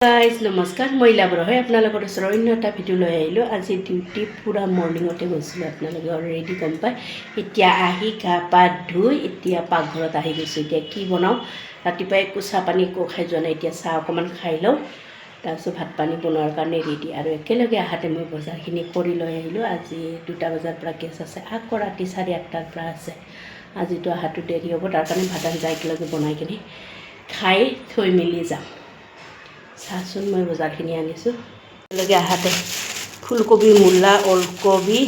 Guys नमस्कार मैं लाब्र है आपलोकर अन्य एट भिडिओ लै आहिलो आज डिउटी पूरा मर्निंगते गई आपलोक अलरेडी गम पाए इतना गा पा धुई इतना पाकघर आहि गई इतना कि बनाओ रातिपुवा एक चाह पानी एक खाई जो ना चाह अकमान खाई लो तरह भात पानी बनवार कारण रेडी और एकेलगे आहते मैं बजारखिनि कर लै आहिलो आज 2टा बजार गेस आछे आको राति 8:30 आछे आज तो आहातो देरी हम तार कारण भात आंजा एकेलगे बनाई किने खाई थई मेली जाम चाहन मैं बजारखिनि आनिছোঁ लगे आहते फुलकबि मूला ओलकबि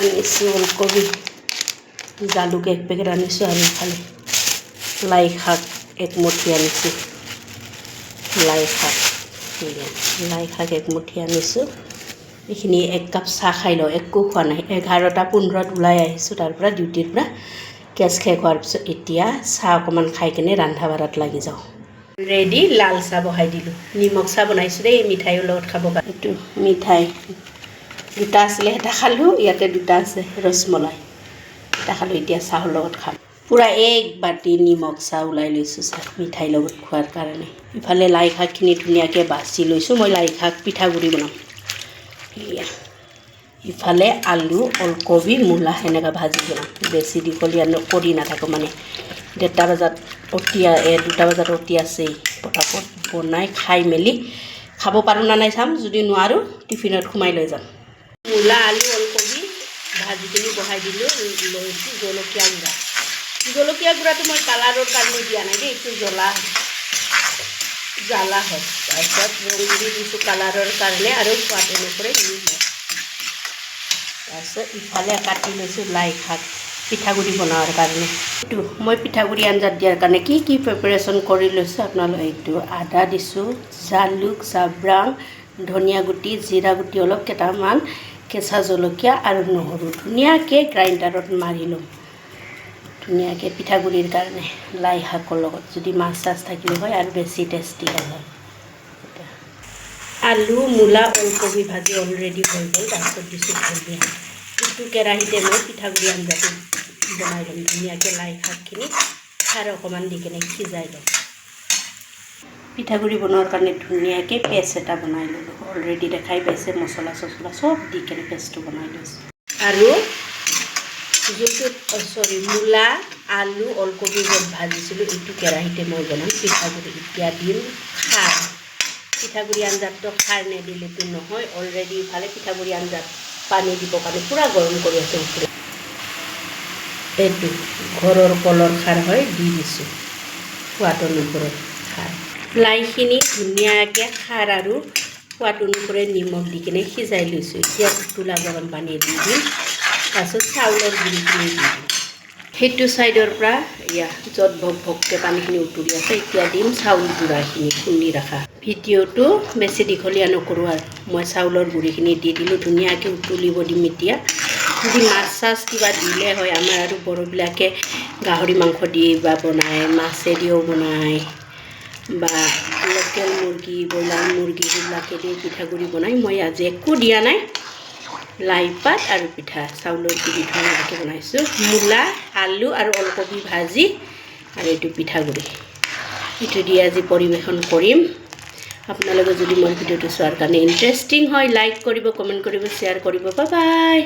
आनिছোঁ ओलकबि जालुक एक पेकेट आनिছোঁ और इफाले लाई शाक एक मुठी आनिছোঁ लाई शाक एक मुठी आनिছোঁ এইখিনি एक कप चाह खाई लो एक खा ना 11:15 ওলাই আহিছোঁ तार डिउटिर गेस शेष होवार पिছত এতিয়া चाह अकमान खाई किने रंधा बाढ़ात लागि जाओ रेडी लाल चाह बहाई दिलु निमख चाह बनाइছোঁ दे मिठाईर लगत खाब कारण मिठाई दुटा आছিলে এটা খালো ইয়াতে দুটা আছে रसमलाई এটা খালো এতিয়া চাহৰ লগত খাম পুৰা एक बाटी निमख चाह उलाई लैছোঁ चाह मिठाईर लगत খোৱাৰ কাৰণে ইফালে লাই শাকখিনি ধুনীয়াকৈ বাছি লৈছোঁ মই লাই শাক পিঠাগুড়ি বনাম इफाले आलू ओलकबि मूला सेनेका भाजी बना बेसि दीघलिया करि नाथाको माने 1:30 बजात अटिया 2टा बजात अटिया आछे पटापट बनाई खाई मेली खाब पारो ना नाई चाम जुदि नुवारो टिफिनत खुमाई लै जाम मूला आलू ओलकबि भाजीखिनि बहाई दिलो लैছোঁ जलकिया गुड़ा तो मैं कालारर कारण दिया ना दे एकटु জ্বালা হয় তাৰপিছত ৰং দি দিছোঁ কালাৰৰ কাৰণে আৰু সোৱাদ অনুসৰি তাৰপিছত ইফালে কাটি লৈছোঁ লাই শাক পিঠাগুড়ি বনোৱাৰ কাৰণে এইটো মই পিঠাগুড়ি আঞ্জাত দিয়াৰ কাৰণে কি প্ৰিপাৰেশ্যন কৰি লৈছোঁ আপোনালোকে এইটো আদা দিছোঁ জালুক জাব্ৰাং ধনিয়া গুটি জিৰা গুটি অলপ কেইটামান কেঁচা জলকীয়া আৰু নহৰু ধুনীয়াকৈ গ্ৰাইণ্ডাৰত মাৰি ল'ম ধুনীয়াকৈ পিঠাগুড়িৰ কাৰণে লাই শাকৰ লগত যদি মাছ চাছ থাকিলে হয় আৰু বেছি টেষ্টি হয় आलू मूला ओलकबि भाजी अलरेडी हो गल तरह दिशा धनिया इटू केराहीते मैं पिठागुड़ी आंजाটো बनाई लम धुनियाके लाई शाकखिनि खार अकमान दी किने सिजाई लम पिठागुड़ी बनवार कारण धुनियाके पेस्ट एटा बनाई ललो अलरेडी देखाई पाइसे मसला ससला सब दी किने पेस्टটো बनाई लैছোঁ আৰু सरी मूला आलू ओलकबि भाजिছিলোঁ इटू केराहीते मैं बनाम पिठागुड़ी इतना दिम खार पिठागुड़ी आंजात तो खार निदिले तो নহয় अलरेडी इफाले पिठागुड़ी आंजात पानी দিব कारण पूरा गरम কৰি আছে উপৰে এইটো ঘৰৰ কলৰ খাৰ হয় দি দিছোঁ সোৱাদ অনুসৰি খাৰ লাইখিনি ধুনীয়াকৈ খাৰ আৰু সোৱাদ অনুসৰি নিমখ দি কিনে সিজাই লৈছোঁ এতিয়া উতলা গৰম পানী দি দিম তাৰপিছত চাউলৰ গুড়িখিনি দি দিম সেইটো সাইডৰ পৰা যত ভকভককে পানীখিনি উতলি আছে এতিয়া দিম চাউল গুড়াখিনি খুন্দি ৰাখা ভিডিঅ'টো বেছি দীঘলীয়া নকৰোঁ আৰু মই চাউলৰ গুড়িখিনি দি দিলোঁ ধুনীয়াকৈ উতলিব দিম এতিয়া যদি মাছ চাছ কিবা দিলে হয় আমাৰ আৰু বড়োবিলাকে গাহৰি মাংস দি বা বনায় মাছেদিও বনায় বা লোকেল মুৰ্গী ব্ৰইলাৰ মুৰ্গী এইবিলাকে দি পিঠাগুড়ি বনায় মই আজি একো দিয়া নাই লাই পাত और पिठा चाउलर गुड़ी धुनियाके बनाइছোঁ मूला आलू और ओलकबि भाजी और ये पिठागुड़ी ये दी आज परिवेशन करिम आपनालोके जदि मोर भिडिओটো चोৱাৰ কাৰণে इन्टारेस्टिंग হয় लाइक करिब कमेन्ट करिब शेयर करिब बाय बाय।